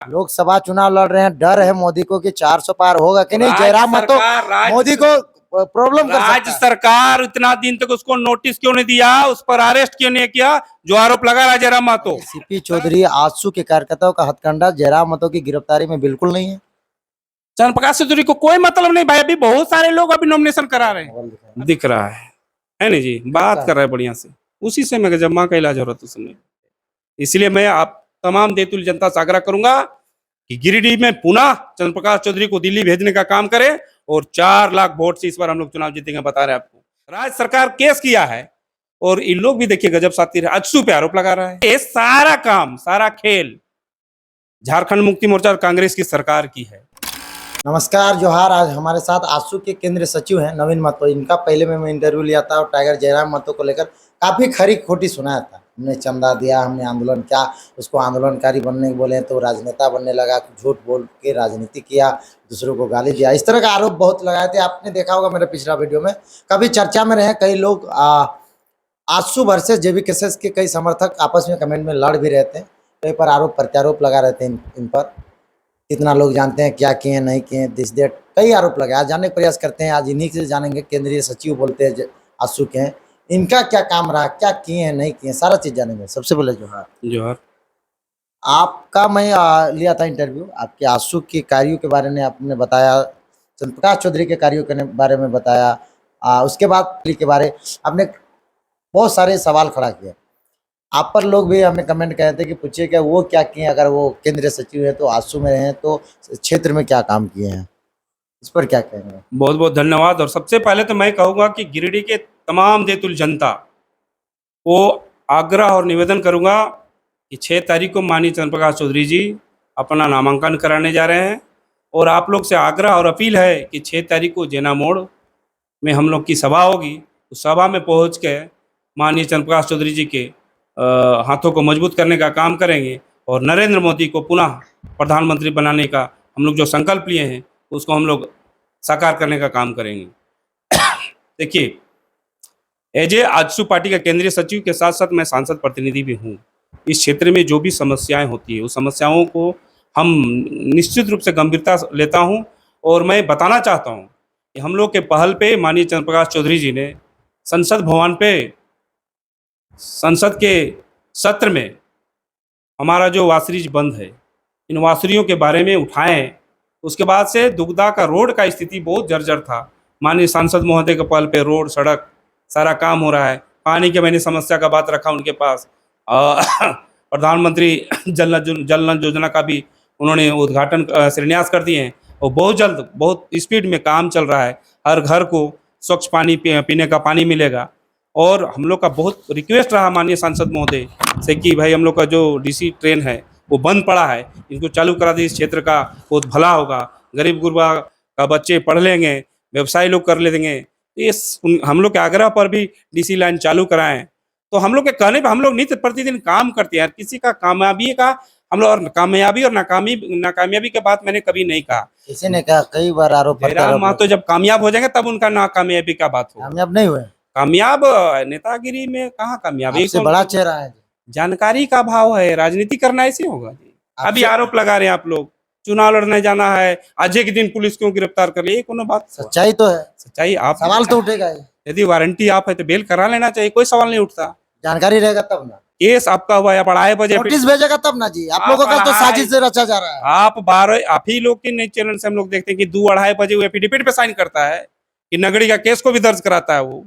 लोकसभा चुनाव लड़ रहे हैं, डर है मोदी को कि 400 पार होगा कि नहीं। जयराम मतो मोदी को प्रॉब्लम कर सकता राज्य है। सरकार इतना दिन तक उसको नोटिस क्यों नहीं दिया, उस पर अरेस्ट क्यों नहीं किया जो आरोप लगा रहा है जयराम महतो। सीपी चौधरी आजसू के कार्यकर्ताओं का हथकंडा जयराम मतो की गिरफ्तारी में बिल्कुल नहीं है। चंद्र प्रकाश चौधरी को कोई मतलब नहीं भाई, अभी बहुत सारे लोग अभी नॉमिनेशन करा रहे हैं, दिख रहा है नहीं जी, बात कर रहा है बढ़िया से, उसी से मैं जब माँ का इलाज हो रहा था उस समय। इसलिए मैं आप तमाम देतुल जनता से आग्रह करूंगा कि गिरिडीह में पुनः चंद्र प्रकाश चौधरी को दिल्ली भेजने का काम करें और 4 लाख वोट से इस बार हम लोग चुनाव जीतेंगे, बता रहे हैं आपको। राज्य सरकार केस किया है और इन लोग भी देखिए गजब साथी अजसू पे आरोप लगा रहा है। ये सारा काम, सारा खेल झारखंड मुक्ति मोर्चा और कांग्रेस की सरकार की है। नमस्कार, जोहार। आज हमारे साथ आजसू के केंद्रीय सचिव हैं नवीन महतो। इनका पहले मैं इंटरव्यू लिया था और टाइगर जयराम महतो को लेकर काफी खरी खोटी सुनाया था। हमने चंदा दिया, हमने आंदोलन किया, उसको आंदोलनकारी बनने बोले तो राजनेता बनने लगा, झूठ बोल के राजनीति किया, दूसरों को गाली दिया, इस तरह का आरोप बहुत लगाए थे। आपने देखा होगा मेरे पिछला वीडियो में, कभी चर्चा में रहे। कई लोग आजसू वर्सेस जेबी केसेस के कई समर्थक आपस में कमेंट में लड़ भी रहे थे, कई पर आरोप प्रत्यारोप लगा रहे थे इन पर। कितना लोग जानते हैं क्या किए नहीं किए, दिस डेट कई आरोप लगे। आज जानने का प्रयास करते हैं, आज इन्हीं से जानेंगे। केंद्रीय सचिव बोलते हैं आजसू के हैं, इनका क्या काम रहा, क्या किए हैं नहीं किए, सारा चीज जानेंगे। सबसे पहले जोहार। आपका मैं लिया था इंटरव्यू, आपके आजसू के कार्यों के बारे में आपने बताया, चंद्र प्रकाश चौधरी के कार्यों के बारे में बताया, उसके बाद के बारे आपने बहुत सारे सवाल खड़ा किए। आप पर लोग भी हमें कमेंट कहे थे कि पूछिए क्या वो क्या किए, अगर वो केंद्रीय सचिव है तो आजसू में रहे तो क्षेत्र में क्या काम किए हैं, इस पर क्या कहेंगे। बहुत बहुत धन्यवाद। और सबसे पहले तो मैं कहूँगा कि गिरिडीह के तमाम देतुल जनता को आग्रह और निवेदन करूँगा कि 6 तारीख को माननीय चंद्र प्रकाश चौधरी जी अपना नामांकन कराने जा रहे हैं और आप लोग से आग्रह और अपील है कि 6 तारीख को जेना मोड़ में हम लोग की सभा होगी, उस सभा में पहुँच के माननीय चंद्र प्रकाश चौधरी जी के हाथों को मजबूत करने का काम करेंगे और नरेंद्र मोदी को पुनः प्रधानमंत्री बनाने का हम लोग जो संकल्प लिए हैं उसको हम लोग साकार करने का काम करेंगे। देखिए, एज ए आजसू पार्टी का केंद्रीय सचिव के साथ साथ मैं सांसद प्रतिनिधि भी हूँ। इस क्षेत्र में जो भी समस्याएं होती है उस समस्याओं को हम निश्चित रूप से गंभीरता लेता हूँ और मैं बताना चाहता हूँ कि हम लोग के पहल पे माननीय चंद्र प्रकाश चौधरी जी ने संसद भवन पे संसद के सत्र में हमारा जो वासरीज बंद है, इन वासरियों के बारे में उठाएं। उसके बाद से दुगदा का रोड का स्थिति बहुत जर्जर था। माननीय सांसद महोदय के पहल पे रोड सड़क सारा काम हो रहा है। पानी के मैंने समस्या का बात रखा उनके पास। प्रधानमंत्री जल नल योजना का भी उन्होंने उद्घाटन शिलान्यास कर दिए हैं और बहुत जल्द बहुत स्पीड में काम चल रहा है। हर घर को स्वच्छ पानी पीने का पानी मिलेगा। और हम लोग का बहुत रिक्वेस्ट रहा माननीय सांसद महोदय से कि भाई हम लोग का जो डीसी ट्रेन है वो बंद पड़ा है, इनको चालू करा दी, इस क्षेत्र का बहुत भला होगा, गरीब गुरबा का बच्चे पढ़ लेंगे, व्यवसाय लोग कर लेंगे। हम लोग के आग्रह पर भी डीसी लाइन चालू कराएं। तो हम लोग के कहने पर हम लोग नित्य प्रतिदिन काम करते हैं। किसी का कामयाबी का हम लोग और कामयाबी और नाकामयाबी के बात मैंने कभी नहीं कहा। किसी ने कहा कई बार आरोप जयराम महतो जब कामयाब हो जाएंगे तब उनका नाकामयाबी का बात होगा। कामयाब नहीं हुए, कामयाब नेतागिरी में कहाँ कामयाबी, आपसे बड़ा चेहरा है। जानकारी का अभाव है, राजनीति करना ऐसे होगा जी। अभी आरोप लगा रहे हैं आप लोग, चुनाव लड़ने जाना है, आज के दिन पुलिस क्यों गिरफ्तार कर ली, कोनो बात। सच्चाई तो है, सच्चाई आप सवाल तो उठेगा ही। यदि वारंटी आप है तो बेल करा लेना चाहिए, कोई सवाल नहीं उठता। जानकारी रहेगा तब ना। केस आपका हुआ है, बढ़ाए बजे नोटिस भेजेगा तब ना जी। आप लोगों का तो साजिश से रचा जा रहा है। आप ही लोग के चैनल से हम लोग देखते हैं कि 2-2:30 बजे वो एफिडेविट पे साइन करता है कि नगड़ी का केस को भी दर्ज कराता है। वो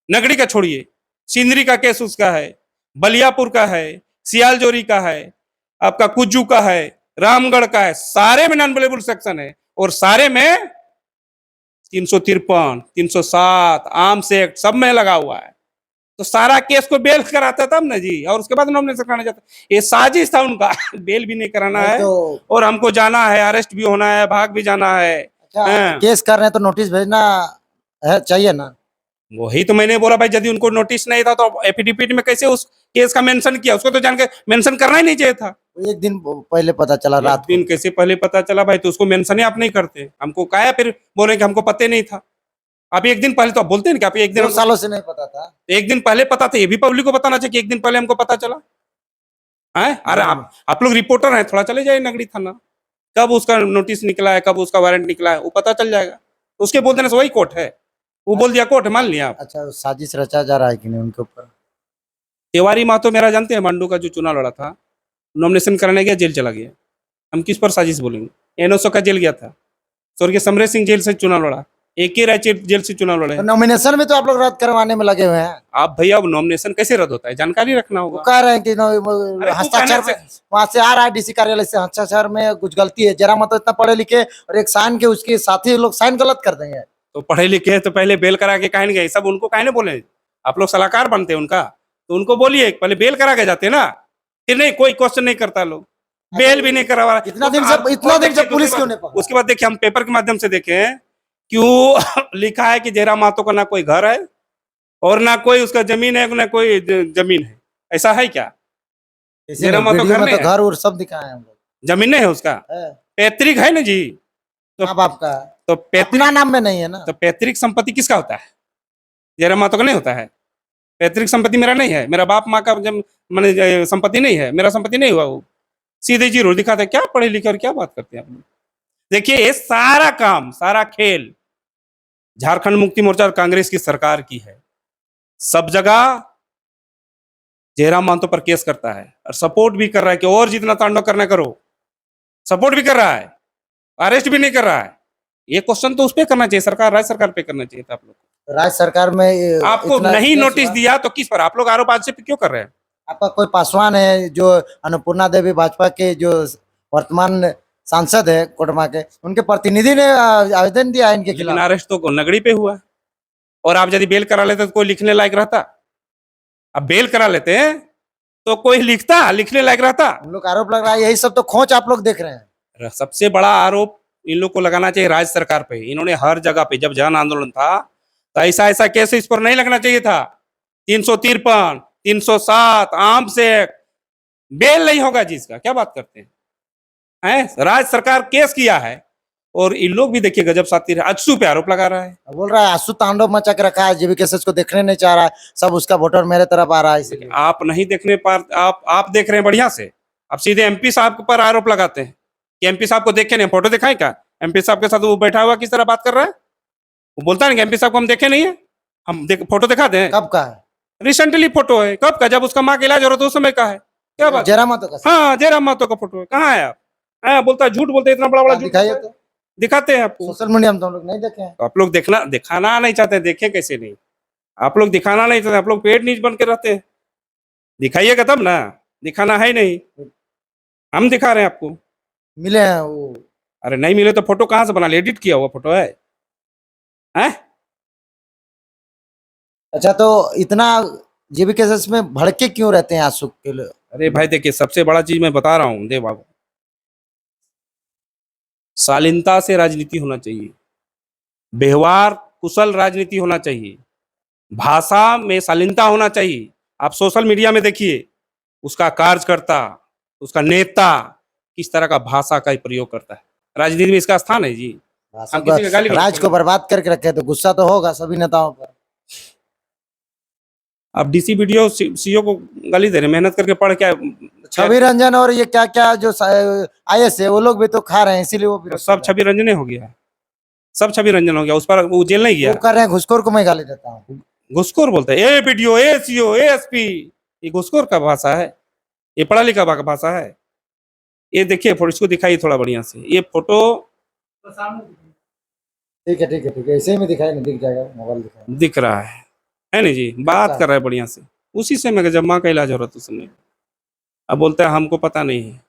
नगड़ी का छोड़िए, सिंदरी का केस उसका है, बलियापुर का है, सियालजोरी का है, आपका कुज्जू का है, रामगढ़ का है, सारे में नॉन अवेलेबल सेक्शन है और सारे में 353, 307 आर्म्स एक्ट सब में लगा हुआ है। तो सारा केस को बेल कराता तब ना जी, और उसके बाद नॉमिनेशन कराना चाहता। ये साजिश था उनका। बेल भी नहीं कराना है और हमको जाना है, अरेस्ट भी होना है, भाग भी जाना है। केस कर रहे हैं तो नोटिस भेजना है चाहिए ना। वही तो मैंने बोला भाई, यदि उनको नोटिस नहीं था तो एफिडेविट में कैसे उस केस का मेंशन किया, उसको तो जान के मेंशन करना ही नहीं चाहिए था। एक दिन पहले पता चला, रात दिन कैसे पहले पता चला भाई, तो उसको मेंशन ही आप नहीं करते। हमको कहा फिर बोले कि हमको पता नहीं था। आप एक दिन पहले तो आप बोलते हैं कि आप एक दिन, 2 सालों से नहीं पता था, एक दिन पहले पता था। ये भी पब्लिक को बताना चाहिए कि एक दिन पहले हमको पता चला। हैं? अरे आप लोग रिपोर्टर हैं, थोड़ा चले जाइए नगड़ी थाना, कब उसका नोटिस निकला है, कब उसका वारंट निकला है, वो पता चल जाएगा। उसके बोल देने से वही कोर्ट है, वो बोल दिया कोर्ट है, मान लिया आप। अच्छा, साजिश रचा जा रहा है कि नहीं उनके ऊपर? तिवारी महतो मेरा जानते हैं, मांडू का जो चुनाव लड़ा था, नॉमिनेशन कराने गया, जेल चला गया। हम किस पर साजिश बोलेंगे? एनओसो का जेल गया था, स्वर्गीय समरेश सिंह जेल से चुनाव लड़ा, एक ही राय जेल से चुनाव लड़े। तो नॉमिनेशन में तो आप लोग रद्द करवाने में लगे हुए हैं। आप भैया, अब नॉमिनेशन कैसे रद्द होता है, जानकारी रखना वो होगा। कह रहे हैं कि अरे तू हस्ताक्षर कहने में वहां से आ रहा है, डीसी कार्यालय से हस्ताक्षर में कुछ गलती है। जरा मत इतना पढ़े लिखे और एक साइन के उसके साथी लोग साइन गलत कर देंगे। तो पढ़े लिखे हैं तो पहले बेल करा के काहे नहीं गए? सब उनको काहे नहीं बोले? आप लोग सलाहकार बनते हैं उनका, तो उनको बोलिए पहले बेल करा के जाते ना, फिर नहीं कोई क्वेश्चन नहीं करता लोग, बेल भी नहीं करवा। इतना दिन से पुलिस क्यों नहीं पकड़ा? उसके बाद देखिए, हम पेपर के माध्यम से देखे हैं, क्यों लिखा है कि जयराम महतो का ना कोई घर है और ना कोई उसका जमीन है, ना कोई जमीन है, ऐसा है क्या? जयराम महतो वीडियो घर में नहीं तो है, घर और सब दिखाए हैं हम लोग। जमीन नहीं है उसका, है। पैतृक है ना जी। तो माँ बाप का है। तो पैतृक, अपना नाम में नहीं है ना। तो पैतृक संपत्ति किसका होता है? जयराम महतो का नहीं होता है। पैतृक संपत्ति मेरा नहीं है, मेरा बाप माँ का जब मैंने संपत्ति नहीं है, मेरा संपत्ति नहीं हुआ। वो सीधे जीरो दिखाते हैं। क्या पढ़े लिखे और क्या बात करते हैं आप लोग? देखिए, ये सारा काम, सारा खेल झारखंड मुक्ति मोर्चा और कांग्रेस की सरकार की है। सब जगह जयराम महतो पर केस करता है और सपोर्ट भी कर रहा है कि और जितना तांडव करना करो, सपोर्ट भी कर रहा है, अरेस्ट भी नहीं कर रहा है। ये क्वेश्चन तो उस पर करना चाहिए, सरकार, राज्य सरकार पे करना चाहिए था आप लोग को। राज्य सरकार में आपको इतना नहीं केस नोटिस हुआ। दिया तो किस पर आप लोग आरोप आज से क्यों कर रहे हैं? आपका कोई पासवान है जो अन्नपूर्णा देवी भाजपा के जो वर्तमान सांसद है कोडरमा के, उनके प्रतिनिधि ने आवेदन दिया है इनके लेकिन खिलाफ। अरेस्ट तो नगड़ी पे हुआ, और आप यदि बेल करा लेते तो कोई लिखने लायक रहता? अब बेल करा लेते हैं तो कोई लिखता, लिखने लायक रहता? हम लोग आरोप लग रहा है, यही सब तो खोज आप लोग देख रहे हैं। सबसे बड़ा आरोप इन लोग को लगाना चाहिए राज्य सरकार पे। इन्होंने हर जगह पे, जब जन आंदोलन था तो ऐसा ऐसा केस इस पर नहीं लगना चाहिए था। 353, 307 आर्म्स एक्ट, बेल नहीं होगा जिसका, क्या बात करते हैं? राज्य सरकार केस किया है और इन लोग भी देखिए गजब साथी है, अच्सू पे आरोप लगा रहा है। बोल रहा है आंसू तांडव मचा के रखा है, जीवीकेएस को देखने नहीं चाह रहा है, सब उसका वोटर मेरे तरफ आ रहा है इसलिए। आप नहीं देखने पर, आप देख रहे हैं बढ़िया से, आप सीधे एमपी साहब पर आरोप लगाते हैं कि एमपी साहब को देखे नहीं। फोटो दिखाए क्या? एमपी साहब के साथ वो बैठा हुआ किस तरह बात कर रहा है? वो बोलता है कि एमपी साहब को हम देखे नहीं है, हम फोटो दिखाते हैं। कब का है? रिसेंटली फोटो है, कब का? जब उसका माँ का इलाज हो रहा था उस समय का है। क्या बात? जयराम महतो का? हाँ, जयराम महतो का फोटो है। कहाँ है आप? बोलता है झूठ बोलते हैं, इतना बड़ा बड़ा झूठ दिखाइए बोलते हैं। तो। दिखाते हैं आपको। सोशल मीडिया में तो हम लोग नहीं देखे हैं। तो आप लोग दिखाना नहीं चाहते, देखे कैसे नहीं? आप लोग दिखाना नहीं चाहते, आप लोग पेट नीच बन के रहते हैं। दिखाइएगा तब ना, दिखाना है नहीं, हम दिखा रहे हैं आपको। मिले हैं वो? अरे नहीं मिले तो फोटो कहाँ से बना लिया? एडिट किया हुआ फोटो है? अच्छा, तो इतना जीवीकेएस में भड़के क्यों रहते हैं आंसू के लिए? अरे भाई देखिए, सबसे बड़ा चीज मैं बता रहा हूँ देव बाबू, शालीनता से राजनीति होना चाहिए, व्यवहार कुशल राजनीति होना चाहिए, भाषा में शालीनता होना चाहिए। आप सोशल मीडिया में देखिए, उसका कार्यकर्ता, उसका नेता किस तरह का भाषा का प्रयोग करता है। राजनीति में इसका स्थान है जी। हम किसी का गाली राज को बर्बाद करके रखे, तो गुस्सा तो होगा सभी नेताओं पर। आप डीसी वीडियो सीओ को गाली दे रहे, मेहनत करके पढ़ के छवि रंजन और ये क्या क्या जो आईएएस है वो लोग भी तो खा रहे हैं, इसीलिए वो तो सब छवि रंजन हो गया, सब छवि रंजन हो गया। उस पर वो जेल नहीं गया। वो कर रहे हैं, घुसखोर को मैं गाली देता हूँ। घुसखोर बोलते हैं, ए वीडियो, ए सीओ, ए एसपी, ये घुसखोर का भाषा है, ये पढ़ा लिखा भाषा है। ये देखिए फोटो, इसको दिखाइए थोड़ा बढ़िया से, ये फोटो। ठीक है ठीक है ठीक है, ऐसे में दिखाई नहीं, दिख जाएगा, मोबाइल दिखाएगा। दिख रहा है नहीं जी? बात कर रहा है बढ़िया से, उसी से मैं जब माँ का इलाज हो रहा था उस समय। अब बोलता है हमको पता नहीं है।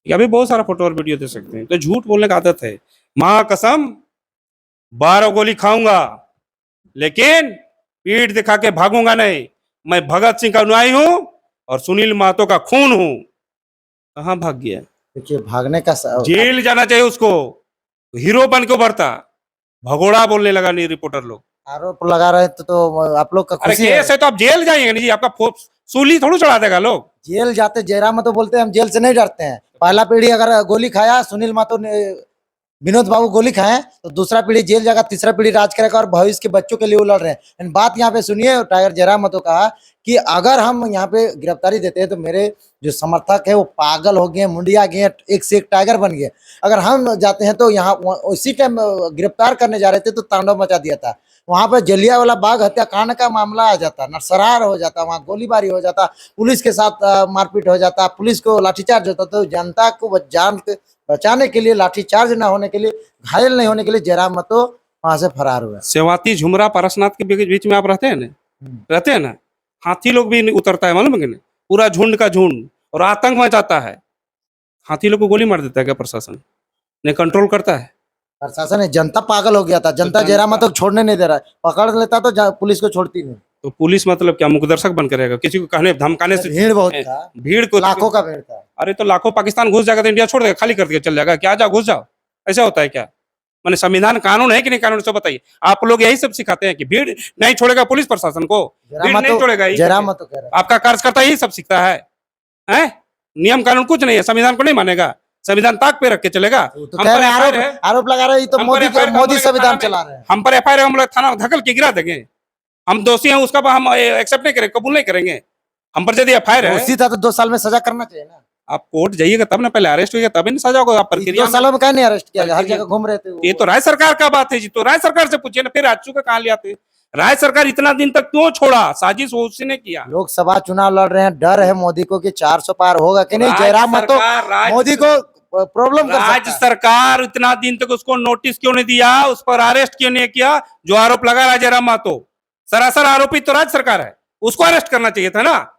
अभी बहुत सारा फोटो और वीडियो दे सकते हैं। तो झूठ बोलने का आदत है। माँ कसम 12 गोली खाऊंगा लेकिन पीठ दिखा के भागूंगा नहीं। मैं भगत सिंह का अनुयायी हूं और सुनील महतो का खून हूं। कहां भाग गया? देखिए, भागने का जेल जाना चाहिए उसको, हीरो बन के उभरता। भगोड़ा बोलने लगा नहीं रिपोर्टर लोग। आरोप लगा रहे तो आप लोग का अरे खुशी केस है तो आप जेल जाएंगे नहीं जी, आपका सूली थोड़ी चढ़ा देगा लोग। जेल जाते, जयराम महतो बोलते हैं हम जेल से नहीं डरते हैं। पहला पीढ़ी अगर गोली खाया, सुनील महतो ने विनोद बाबू गोली खाए तो दूसरा पीढ़ी जेल जाएगा, तीसरा पीढ़ी राज करेगा और भविष्य के बच्चों के लिए वो लड़ रहे हैं। एंड बात यहाँ पे सुनिए, टाइगर जयराम महतो कहा कि अगर हम यहाँ पे गिरफ्तारी देते हैं तो मेरे जो समर्थक है वो पागल हो गए, मुंडिया गए, एक से एक टाइगर बन गए। अगर हम जाते हैं तो यहाँ उसी टाइम गिरफ्तार करने जा रहे थे तो तांडव मचा दिया था। वहां पर जलियांवाला बाग हत्याकांड का मामला आ जाता, नरसरार हो जाता, वहां गोलीबारी हो जाता, पुलिस के साथ मारपीट हो जाता, पुलिस को लाठीचार्ज होता। तो जनता को जान बचाने के लिए, लाठीचार्ज ना होने के लिए, घायल नहीं होने के लिए जयराम महतो वहां से फरार हुआ। सेवाती, झुमरा, पारसनाथ के बीच में आप रहते हैं ना, रहते हैं ना, हाथी लोग भी उतरता है, मालूम है कि नहीं? पूरा झुंड का झुंड, और आतंक मचाता है। हाथी लोग को गोली मार देता है क्या प्रशासन? नहीं कंट्रोल करता है। प्रशासन है, जनता पागल हो गया था, जनता जयराम महतो को छोड़ने नहीं दे रहा है, पकड़ लेता तो पुलिस को छोड़ती नहीं। तो पुलिस मतलब क्या मुकदर्शक बन कर रहेगा? किसी को कहने धमकाने से भीड़ बहुत था, भीड़ को, लाखों का भीड़ था। अरे तो लाखों पाकिस्तान घुस जाएगा तो इंडिया छोड़ देगा, खाली कर दिया चल जाएगा क्या? जाओ घुस जाओ, ऐसा होता है क्या? मैंने संविधान कानून है कि नहीं कानून, से बताइए। आप लोग यही सब सिखाते हैं कि भीड़ नहीं छोड़ेगा पुलिस प्रशासन को, भीड़ नहीं छोड़ेगा। जयराम महतो कह रहा है, आपका कार्यकर्ता यही सब सीखता है, हैं? नियम कानून कुछ नहीं है, संविधान को नहीं मानेगा, संविधान ताक पे रख के चलेगा। तो कह रहे हैं, आरोप लगा रहे हैं तो मोदी संविधान चला रहे हैं। हम पर एफआईआर हम लोग थाना धकल के गिरा देंगे, हम दोषी हैं उसका हम एक्सेप्ट नहीं करेंगे, कबूल नहीं करेंगे। हम पर यदि एफआईआर है, दोषी था तो 2 साल में सजा करना चाहिए ना। आप कोर्ट जाइएगा तब ना, पहले अरेस्ट होइएगा तभी ना सजा होगा। आप प्रक्रिया 2 सालों में क्या नहीं अरेस्ट किया, हर जगह घूम रहे थे। ये तो राज्य सरकार का बात है जी, तो राज्य सरकार से पूछिए ना, फिर राजू का कहाँ ले आते हैं? राज्य सरकार इतना दिन तक क्यों छोड़ा? साजिश उसी ने किया। लोकसभा चुनाव लड़ रहे हैं, डर है मोदी को कि 400 पार होगा कि नहीं। जयराम महतो मोदी को प्रॉब्लम कर सकता है। राज्य सरकार इतना दिन तक उसको नोटिस क्यों नहीं दिया, उस पर अरेस्ट क्यों नहीं किया? जो आरोप लगा रहा है जयराम महतो, सरासर आरोपी तो राज्य सरकार है, उसको अरेस्ट करना चाहिए था ना।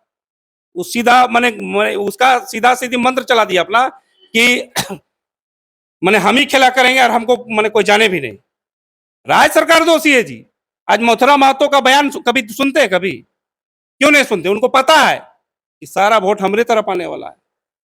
उस सीधा मैंने उसका सीधा सीधी मंत्र चला दिया अपना कि मैंने हम ही खेला करेंगे और हमको मैंने कोई जाने भी नहीं। राज्य सरकार दोषी है जी। आज मथुरा महतो का बयान कभी सुनते हैं? कभी क्यों नहीं सुनते? उनको पता है कि सारा वोट हमारे तरफ आने वाला है।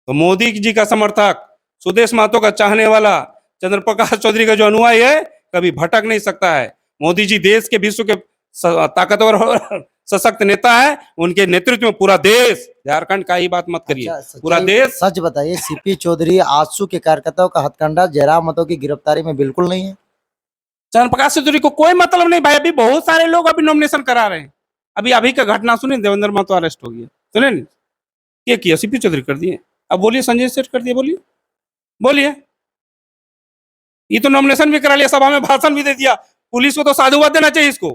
तो मोदी जी का समर्थक, सुदेश महतो का चाहने वाला, चंद्रप्रकाश चौधरी का जो अनुयायी है, कभी भटक नहीं सकता है। मोदी जी देश के, विश्व के ताकतवर और सशक्त नेता है, उनके नेतृत्व में पूरा देश, झारखंड का ही बात मत करिए, पूरा देश। सच बताइए, सीपी चौधरी, आजसू के कार्यकर्ताओं का हथकंडा जयराम महतो की गिरफ्तारी में बिल्कुल नहीं है। चंद्रप्रकाश चौधरी को कोई मतलब नहीं भाई। अभी बहुत सारे लोग अभी नॉमिनेशन करा रहे हैं। अभी का घटना सुने, देवेंद्र महतो अरेस्ट हो गया, सुने नहीं? क्या किया? सीपी चौधरी कर दिए। अब बोलिए, संजय सेठ कर दिए, बोलिए बोलिए। ये तो नॉमिनेशन भी करा लिया, सभा में भाषण भी दे दिया। पुलिस को तो साधुवाद देना चाहिए इसको,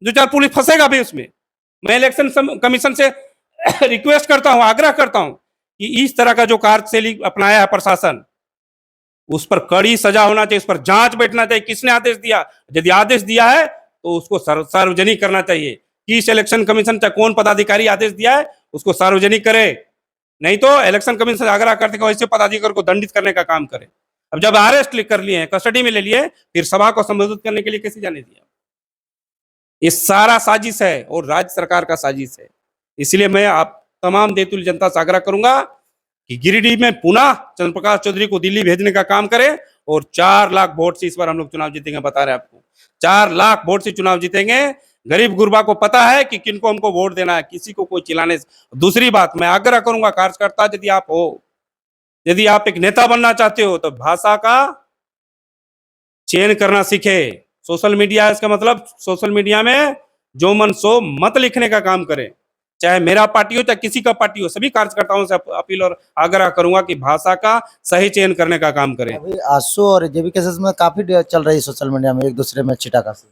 जो चार पुलिस फंसेगा भी उसमें। मैं इलेक्शन कमीशन से रिक्वेस्ट करता हूं, आग्रह करता हूं कि इस तरह का जो कार्यशैली अपनाया है प्रशासन, उस पर कड़ी सजा होना चाहिए, उस पर जांच बैठना चाहिए, किसने आदेश दिया। यदि आदेश दिया है तो उसको सार्वजनिक करना चाहिए। किस इलेक्शन कमीशन चाहे कौन पदाधिकारी आदेश दिया है उसको सार्वजनिक करे, नहीं तो इलेक्शन कमीशन से आग्रह करते हैं ऐसे पदाधिकारी को दंडित करने का काम करे। अब जब अरेस्ट कर लिए, कस्टडी में ले लिए, फिर सभा को संबोधित करने के लिए कैसे जाने दिया? ये सारा साजिश है और राज्य सरकार का साजिश है। इसलिए मैं आप तमाम देतुल जनता से आग्रह करूंगा कि गिरिडीह में पुनः चंद्रप्रकाश चौधरी को दिल्ली भेजने का काम करें और 4 लाख वोट से इस बार हम लोग चुनाव जीतेंगे। बता रहे हैं आपको, 4 लाख वोट से चुनाव जीतेंगे। गरीब गुरबा को पता है कि किनको हमको वोट देना है, किसी को कोई चिल्लाने। दूसरी बात, मैं आग्रह करूंगा कार्यकर्ता, यदि आप हो, यदि आप एक नेता बनना चाहते हो तो भाषा का चयन करना सीखे। सोशल मीडिया, इसका मतलब सोशल मीडिया में जो मन सो मत लिखने का काम करें, चाहे मेरा पार्टी हो चाहे किसी का पार्टी हो। सभी कार्यकर्ताओं से अपील और आग्रह करूंगा कि भाषा का सही चयन करने का काम करें। अभी आंसू और जेबी केसेस में काफी चल रही है सोशल मीडिया में, एक दूसरे में छिटाकासी।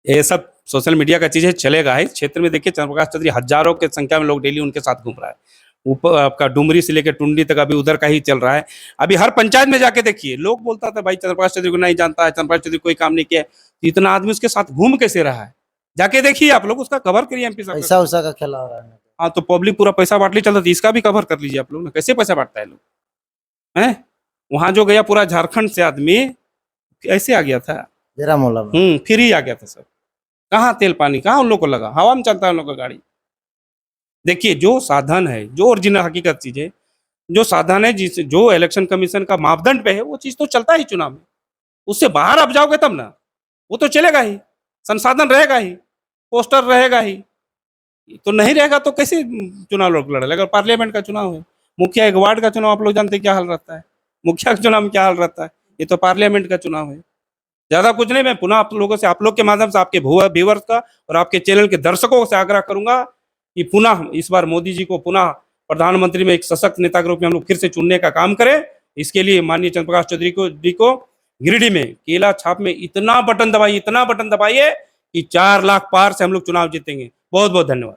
ये सब सोशल मीडिया का चीजें चलेगा। इस क्षेत्र में देखिए, चंद्रप्रकाश चौधरी हजारों की संख्या में लोग डेली उनके साथ घूम रहा है। ऊपर आपका डुमरी से लेकर टुंडी तक अभी उधर का ही चल रहा है। अभी हर पंचायत में जाके देखिए, लोग बोलता था भाई चंद्रप्रकाश चौधरी को नहीं जानता है, चंद्रप्रकाश चौधरी कोई काम नहीं किया। इतना आदमी उसके साथ घूम कैसे रहा है, जाके देखिए आप लोग, उसका कवर करिए। एमपी साहब पैसा उसा का खेला हो रहा है। हाँ, तो पब्लिक पूरा पैसा बांट ली चलता, इसका भी कवर कर लीजिए आप लोग ना, कैसे पैसा बांटता है लोग, हैं? वहां जो गया पूरा झारखंड से आदमी ऐसे आ गया था, फ्री आ गया था सब। कहाँ तेल पानी, कहाँ उन लोग को लगा, हवा में चलता है उन लोग का गाड़ी। देखिए, जो साधन है, जो ओरिजिनल हकीकत चीज है, जो साधन है, जिस जो इलेक्शन कमीशन का मापदंड पे है, वो चीज तो चलता ही चुनाव में। उससे बाहर आप जाओगे तब ना, वो तो चलेगा ही, संसाधन रहेगा ही, पोस्टर रहेगा ही। तो नहीं रहेगा तो कैसे चुनाव लोग लड़े? अगर पार्लियामेंट का चुनाव है, मुखिया एक वार्ड का चुनाव, आप लोग जानते हैं क्या हाल रहता है, मुखिया के चुनाव में क्या हाल रहता है। ये तो पार्लियामेंट का चुनाव है। ज्यादा कुछ नहीं, मैं पुनः आप लोगों से, आप लोग के माध्यम से, आपके व्यूअर्स का और आपके चैनल के दर्शकों से आग्रह करूंगा कि पुनः इस बार मोदी जी को पुनः प्रधानमंत्री में एक सशक्त नेता के रूप में हम लोग फिर से चुनने का काम करें। इसके लिए माननीय चंद्र प्रकाश चौधरी को गिरिडीह में केला छाप में इतना बटन दबाइए कि 4 लाख पार से हम लोग चुनाव जीतेंगे। बहुत बहुत धन्यवाद।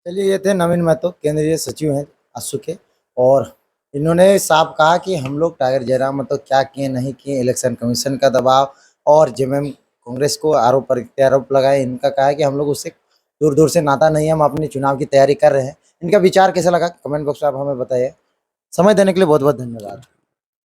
चलिए, ये थे नवीन महतो, केंद्रीय सचिव हैं आसू के, और इन्होंने साफ कहा कि हम लोग टाइगर जयराम महतो क्या किए नहीं किए, इलेक्शन कमीशन का दबाव और जेएमएम कांग्रेस को आरोप लगाए। इनका कहा है कि हम लोग उससे दूर दूर से नाता नहीं है, हम अपनी चुनाव की तैयारी कर रहे हैं। इनका विचार कैसा लगा कमेंट बॉक्स में आप हमें बताइए। समय देने के लिए बहुत बहुत धन्यवाद।